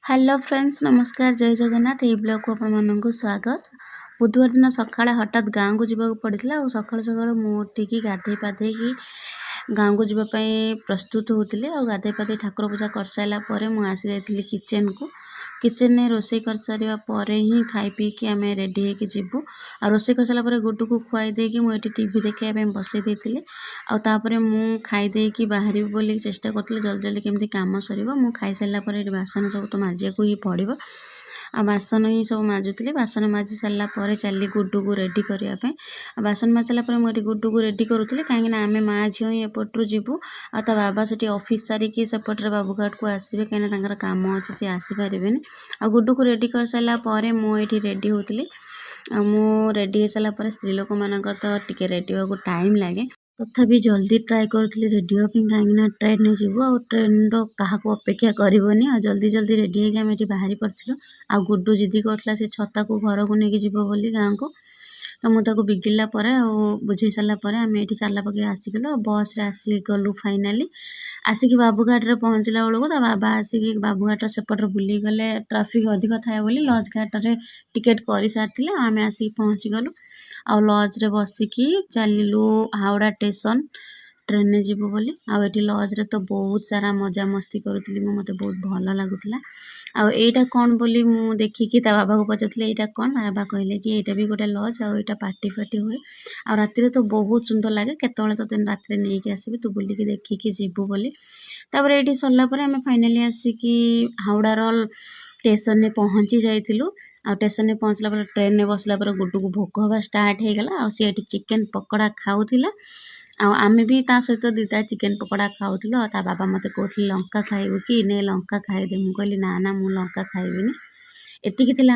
Hello friends नमस्कार जय जगन्नाथ ये ब्लॉग को आपण स्वागत। बुधवार दिन सकाଳେ हठात गाँव को जीवा पड़ता और सकाळु सकाळु मु उठिकी गाधे पाधे गाँव को जीवाई प्रस्तुत होती और गाधे पाधे ठाकुर पूजा कर सारा पर मुझे किचन को किचन में रोषे कर सारा पर ही खाई पीकी आम रेडी होगी जीवु आ रोषे कर सारा गुड्डू को खुआई देकी मुझे टीवी देखा बसई देती आउे मु खाईदे कि बाहर बोली चेष्टा करी जल्दी जल्दी केमती काम सर मु खाई सारापर ये बासन सब तो माजिया को ही पड़ो आ बासन ही सब माजुली बासन माजि सारापर चली गुड्डू को रेडी करने बासन माजि सारापर मुझे गुड्डू को रेडी करूँ कहीं आम माँ झील ही एपटू जीवु आ बाबा से ऑफिस सारिकी सेपटे बाबूघाट को आसवे कहीं काम अच्छे सी आसीपारे आ गुड्डू को रेडी कर सारापर मुझे रेडी होती मु रेडी हो सारापर स्त्री लोक मान तो टी रेडी होगा टाइम लगे तथापि जल्दी ट्राए करूँ रेडी हाँपी कहीं ट्रेन जीवु आ ट्रेन क्या अपेक्षा करनी आ जल्दी जल्दी रेडी होगी आम ये बाहरी पड़ू आ गुड्डू जिदी करता से छता को घर को लेकिन जीव बोली गाँव को तो मुझे बिगिड़ला बुझे सारापर आम ये सारा पकड़ आसीगलु बस रे आसीगलु फाइनाली आसिक बाबूघाट रे पहुँचला बेलू तो बाबा आसिक बाबूघाट सेपटे बुली गले ट्राफिक अधिक थाए बोली लज घाट रे टिकेट कर सारी आम आसिक पहुँची गलु आ लज रे बसिकी चलू हावड़ा स्टेशन ट्रेन में जीव बोली आठी लज रे तो बहुत सारा मजा मस्ती करुली मत बहुत भल लगुला आईटा कौन बोली मु देखिकी बाबा को पचार यहाँ कौन बाबा कहले कि यहाँ भी गोटे लज आईटा पार्टी फार्टी हुए आ राति तो बहुत सुंदर लगे केतले तो रात नहीं कि आसबि तू बुलिकी देखिकी जीवु बोली तापर ये सरलापर आम फाइनाली आसिकी हावड़ार स्टेशन में पहुँची जाइलु आ स्टेशन में पहुँचला ट्रेन में बसला गुड्डू को भोक हवा स्टार्ट हो गला आ सी चिकेन पकोड़ा खाऊला आम भी ता सहित दीटा चिकेन पकोड़ा खाऊलु आ बाबा मत कहते लंका खाइबू कि नहीं लंका खाईदे मुझे कहली ना ना मु लंका खाइबिनी एतिकी थिला।